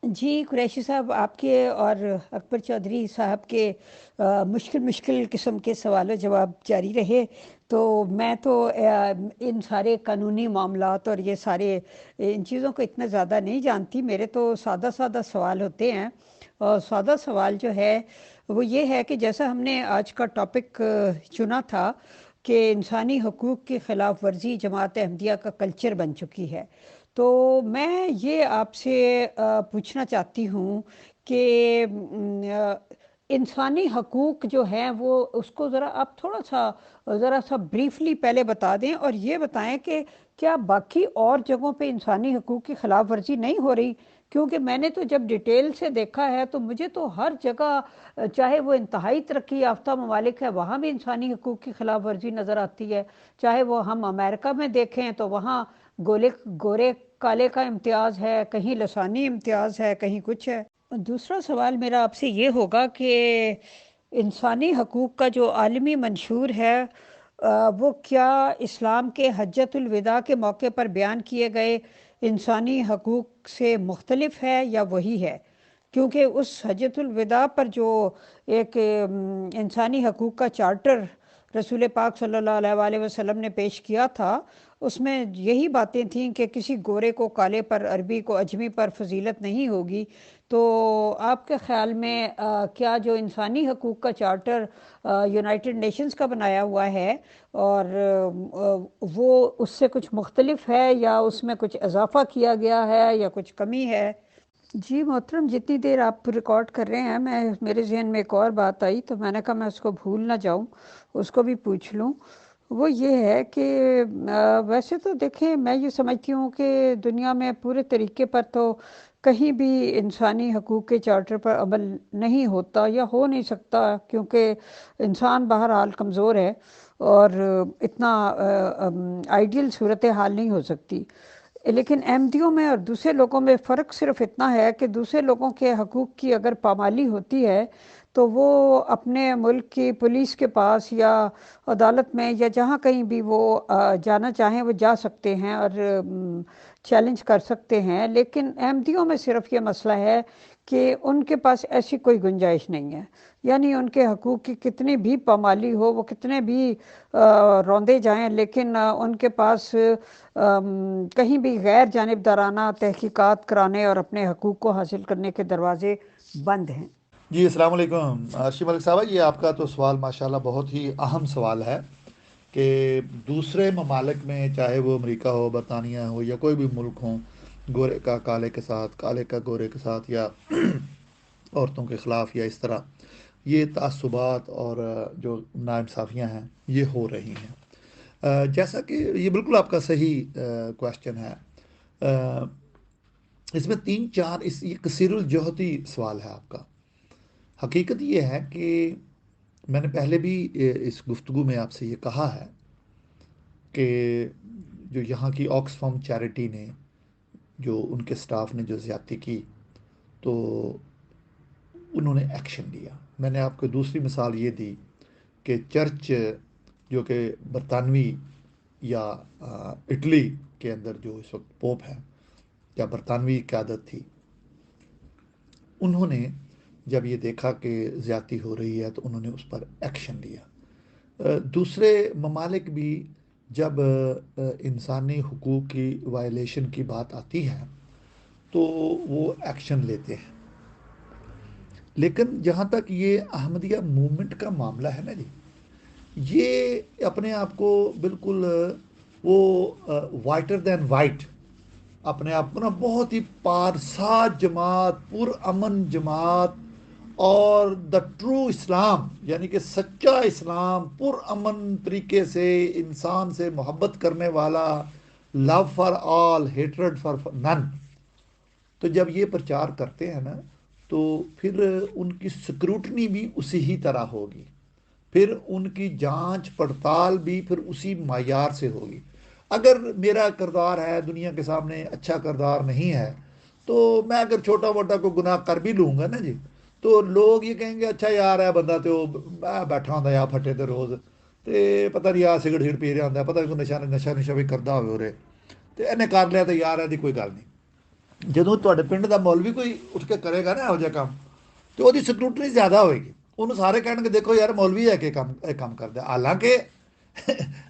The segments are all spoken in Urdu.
جی قریشی صاحب، آپ کے اور اکبر چودھری صاحب کے مشکل قسم کے سوال و جواب جاری رہے، تو میں تو ان سارے قانونی معاملات اور یہ سارے ان چیزوں کو اتنا زیادہ نہیں جانتی۔ میرے تو سادہ سادہ سوال ہوتے ہیں، اور سادہ سوال جو ہے وہ یہ ہے کہ جیسا ہم نے آج کا ٹاپک چنا تھا کہ انسانی حقوق کی خلاف ورزی جماعت احمدیہ کا کلچر بن چکی ہے، تو میں یہ آپ سے پوچھنا چاہتی ہوں کہ انسانی حقوق جو ہیں وہ اس کو ذرا آپ ذرا سا بریفلی پہلے بتا دیں، اور یہ بتائیں کہ کیا باقی اور جگہوں پہ انسانی حقوق کی خلاف ورزی نہیں ہو رہی؟ کیونکہ میں نے تو جب ڈیٹیل سے دیکھا ہے تو مجھے تو ہر جگہ، چاہے وہ انتہائی ترقی یافتہ ممالک ہے وہاں بھی انسانی حقوق کی خلاف ورزی نظر آتی ہے، چاہے وہ ہم امریکہ میں دیکھیں تو وہاں گورے کالے کا امتیاز ہے، کہیں لسانی امتیاز ہے، کہیں کچھ ہے۔ دوسرا سوال میرا آپ سے یہ ہوگا کہ انسانی حقوق کا جو عالمی منشور ہے وہ کیا اسلام کے حجۃ الوداع کے موقع پر بیان کیے گئے انسانی حقوق سے مختلف ہے یا وہی ہے؟ کیونکہ اس حجۃ الوداع پر جو ایک انسانی حقوق کا چارٹر رسول پاک صلی اللہ علیہ وآلہ وسلم نے پیش کیا تھا، اس میں یہی باتیں تھیں کہ کسی گورے کو کالے پر، عربی کو اجمی پر فضیلت نہیں ہوگی۔ تو آپ کے خیال میں کیا جو انسانی حقوق کا چارٹر یونائٹڈ نیشنز کا بنایا ہوا ہے اور وہ اس سے کچھ مختلف ہے، یا اس میں کچھ اضافہ کیا گیا ہے یا کچھ کمی ہے؟ جی محترم، جتنی دیر آپ ریکارڈ کر رہے ہیں میرے ذہن میں ایک اور بات آئی، تو میں نے کہا میں اس کو بھول نہ جاؤں، اس کو بھی پوچھ لوں۔ وہ یہ ہے کہ ویسے تو دیکھیں، میں یہ سمجھتی ہوں کہ دنیا میں پورے طریقے پر تو کہیں بھی انسانی حقوق کے چارٹر پر عمل نہیں ہوتا یا ہو نہیں سکتا، کیونکہ انسان بہرحال کمزور ہے اور اتنا آئیڈیل صورتحال نہیں ہو سکتی۔ لیکن احمدیوں میں اور دوسرے لوگوں میں فرق صرف اتنا ہے کہ دوسرے لوگوں کے حقوق کی اگر پامالی ہوتی ہے تو وہ اپنے ملک کی پولیس کے پاس یا عدالت میں یا جہاں کہیں بھی وہ جانا چاہیں وہ جا سکتے ہیں اور چیلنج کر سکتے ہیں۔ لیکن احمدیوں میں صرف یہ مسئلہ ہے کہ ان کے پاس ایسی کوئی گنجائش نہیں ہے، یعنی ان کے حقوق کی کتنی بھی پامالی ہو، وہ کتنے بھی روندے جائیں، لیکن ان کے پاس کہیں بھی غیر جانبدارانہ تحقیقات کرانے اور اپنے حقوق کو حاصل کرنے کے دروازے بند ہیں۔ جی السلام علیکم عرشی ملک صاحبہ، یہ آپ کا تو سوال ماشاءاللہ بہت ہی اہم سوال ہے کہ دوسرے ممالک میں، چاہے وہ امریکہ ہو، برطانیہ ہو، یا کوئی بھی ملک ہوں، گورے کا کالے کے ساتھ، کالے کا گورے کے ساتھ، یا عورتوں کے خلاف، یا اس طرح یہ تعصبات اور جو ناانصافیاں ہیں یہ ہو رہی ہیں۔ جیسا کہ یہ بالکل آپ کا صحیح کوشچن ہے۔ اس میں تین چار یہ کثیر الجہتی سوال ہے آپ کا۔ حقیقت یہ ہے کہ میں نے پہلے بھی اس گفتگو میں آپ سے یہ کہا ہے کہ جو یہاں کی آکسفام چیریٹی نے، جو ان کے سٹاف نے جو زیادتی کی، تو انہوں نے ایکشن لیا۔ میں نے آپ کو دوسری مثال یہ دی کہ چرچ جو کہ برطانوی یا اٹلی کے اندر جو اس وقت پوپ ہے، یا برطانوی قیادت تھی، انہوں نے جب یہ دیکھا کہ زیادتی ہو رہی ہے تو انہوں نے اس پر ایکشن لیا۔ دوسرے ممالک بھی جب انسانی حقوق کی وائلیشن کی بات آتی ہے تو وہ ایکشن لیتے ہیں۔ لیکن جہاں تک یہ احمدیہ موومنٹ کا معاملہ ہے نا جی، یہ اپنے آپ کو بالکل وہ وائٹر دین وائٹ، اپنے آپ کو نا بہت ہی پارسا جماعت، پر امن جماعت، اور دا ٹرو اسلام، یعنی کہ سچا اسلام، پر امن طریقے سے انسان سے محبت کرنے والا، love for all, hatred for none, تو جب یہ پرچار کرتے ہیں نا تو پھر ان کی سکروٹنی بھی اسی ہی طرح ہوگی، پھر ان کی جانچ پڑتال بھی پھر اسی معیار سے ہوگی۔ اگر میرا کردار ہے دنیا کے سامنے اچھا کردار نہیں ہے، تو میں اگر چھوٹا موٹا کوئی گناہ کر بھی لوں گا نا جی، تو لوگ یہ کہیں گے اچھا یار ہے بندہ تو بیٹھا ہوتا یا پھٹے تے روز تے پتہ نہیں آ سگرٹ پی رہا ہوتا ہے، پتہ نہیں کوئی نشہ بھی کرتا ہوئے ہو رہے تے انہیں کر لیا تو یار ہے کوئی گل نہیں۔ ਜਦੋਂ ਤੁਹਾਡੇ ਪਿੰਡ ਦਾ ਮੌਲਵੀ ਕੋਈ ਉੱਠ ਕੇ ਕਰੇਗਾ ਨਾ ਇਹੋ ਜਿਹਾ ਕੰਮ, ਤੇ ਉਹਦੀ ਸਕਰੂਟਨੀ ਜ਼ਿਆਦਾ ਹੋਏਗੀ। ਉਹਨੂੰ ਸਾਰੇ ਕਹਿਣਗੇ ਦੇਖੋ ਯਾਰ ਮੌਲਵੀ ਹੈ ਕਿ ਕੰਮ ਇਹ ਕੰਮ ਕਰਦਾ। ਹਾਲਾਂਕਿ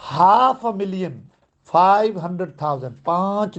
500,000, 500,000, 5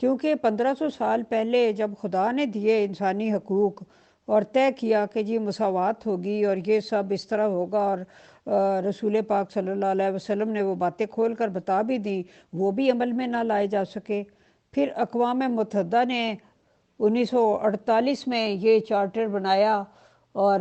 کیونکہ 1500 سال پہلے جب خدا نے دیے انسانی حقوق اور طے کیا کہ جی مساوات ہوگی اور یہ سب اس طرح ہوگا، اور رسول پاک صلی اللہ علیہ وسلم نے وہ باتیں کھول کر بتا بھی دیں، وہ بھی عمل میں نہ لائے جا سکے۔ پھر اقوام متحدہ نے 1948 میں یہ چارٹر بنایا، اور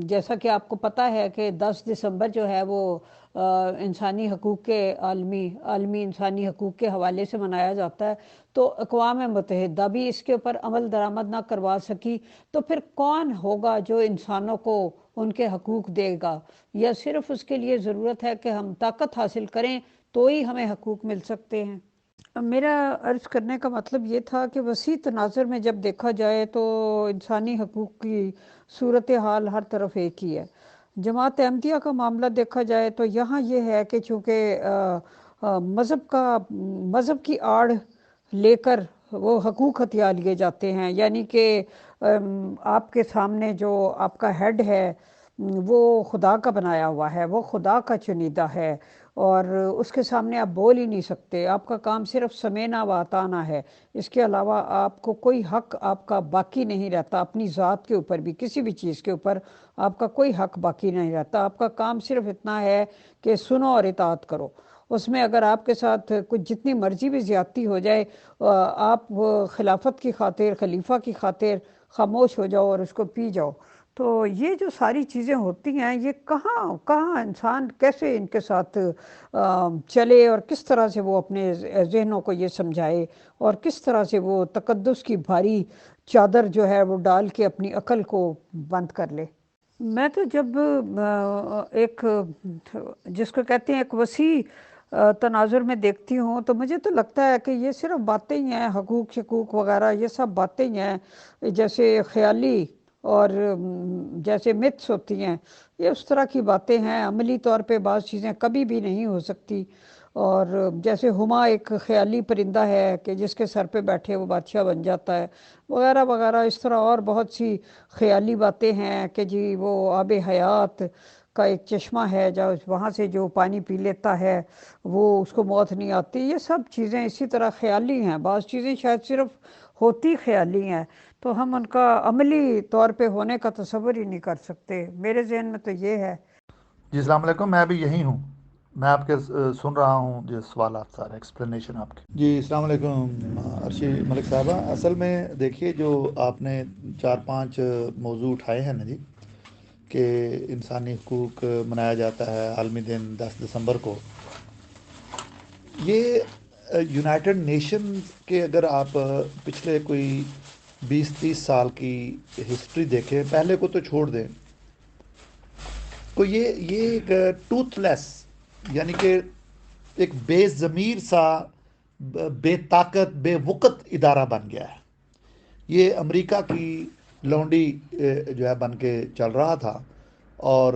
جیسا کہ آپ کو پتہ ہے کہ 10 دسمبر جو ہے وہ انسانی حقوق کے عالمی انسانی حقوق کے حوالے سے منایا جاتا ہے۔ تو اقوام متحدہ بھی اس کے اوپر عمل درآمد نہ کروا سکی، تو پھر کون ہوگا جو انسانوں کو ان کے حقوق دے گا؟ یا صرف اس کے لیے ضرورت ہے کہ ہم طاقت حاصل کریں تو ہی ہمیں حقوق مل سکتے ہیں؟ میرا عرض کرنے کا مطلب یہ تھا کہ وسیع تناظر میں جب دیکھا جائے تو انسانی حقوق کی صورتحال ہر طرف ایک ہی ہے۔ جماعت احمدیہ کا معاملہ دیکھا جائے تو یہاں یہ ہے کہ چونکہ مذہب کی آڑ لے کر وہ حقوق ہتھیار لیے جاتے ہیں، یعنی کہ آپ کے سامنے جو آپ کا ہیڈ ہے وہ خدا کا بنایا ہوا ہے، وہ خدا کا چنیدہ ہے، اور اس کے سامنے آپ بول ہی نہیں سکتے، آپ کا کام صرف سمینا و اطانا ہے۔ اس کے علاوہ آپ کو کوئی حق آپ کا باقی نہیں رہتا، اپنی ذات کے اوپر بھی کسی بھی چیز کے اوپر آپ کا کوئی حق باقی نہیں رہتا۔ آپ کا کام صرف اتنا ہے کہ سنو اور اطاعت کرو۔ اس میں اگر آپ کے ساتھ کچھ جتنی مرضی بھی زیادتی ہو جائے، آپ خلافت کی خاطر، خلیفہ کی خاطر خاموش ہو جاؤ اور اس کو پی جاؤ۔ تو یہ جو ساری چیزیں ہوتی ہیں، یہ کہاں کہاں انسان کیسے ان کے ساتھ چلے، اور کس طرح سے وہ اپنے ذہنوں کو یہ سمجھائے، اور کس طرح سے وہ تقدس کی بھاری چادر جو ہے وہ ڈال کے اپنی عقل کو بند کر لے۔ میں تو جب ایک جس کو کہتے ہیں ایک وسیع تناظر میں دیکھتی ہوں تو مجھے تو لگتا ہے کہ یہ صرف باتیں ہی ہیں، حقوق شقوق وغیرہ یہ سب باتیں ہی ہیں، جیسے خیالی اور جیسے متس ہوتی ہیں، یہ اس طرح کی باتیں ہیں۔ عملی طور پہ بعض چیزیں کبھی بھی نہیں ہو سکتی، اور جیسے ہما ایک خیالی پرندہ ہے کہ جس کے سر پہ بیٹھے وہ بادشاہ بن جاتا ہے، وغیرہ وغیرہ، اس طرح اور بہت سی خیالی باتیں ہیں کہ جی وہ آب حیات کا ایک چشمہ ہے، جو وہاں سے جو پانی پی لیتا ہے وہ اس کو موت نہیں آتی۔ یہ سب چیزیں اسی طرح خیالی ہیں، بعض چیزیں شاید صرف ہوتی خیالی ہیں، تو ہم ان کا عملی طور پہ ہونے کا تصور ہی نہیں کر سکتے۔ میرے ذہن میں تو یہ ہے۔ جی السلام علیکم، میں بھی یہی ہوں، میں آپ کے سن رہا ہوں جو سوالات سارے ایکسپلینیشن آپ کی۔ جی السلام علیکم عرشی ملک صاحبہ، اصل میں دیکھیے جو آپ نے 4-5 موضوع اٹھائے ہیں نا جی، کہ انسانی حقوق منایا جاتا ہے عالمی دن 10 دسمبر کو، یہ یونائٹڈ نیشن کے اگر آپ پچھلے کوئی 20-30 سال کی ہسٹری دیکھیں، پہلے کو تو چھوڑ دیں، تو یہ ایک ٹوتھ لیس، یعنی کہ ایک بے ضمیر سا، بے طاقت بے وقت ادارہ بن گیا ہے۔ یہ امریکہ کی لونڈی جو ہے بن کے چل رہا تھا، اور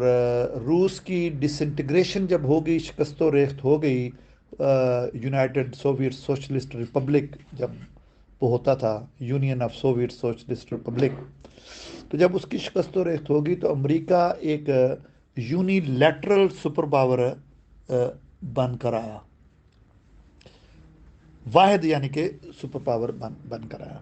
روس کی ڈس انٹیگریشن جب ہوگی، شکست و ریخت ہو گئی، یونائٹڈ سوویت سوشلسٹ ریپبلک جب وہ ہوتا تھا، union of Soviet socialist republic, تو جب اس کی شکست و ریخت ہوگی تو امریکہ ایک یونی لیٹرل سپر پاور بن کر آیا، واحد یعنی کہ سپر پاور بن کر آیا۔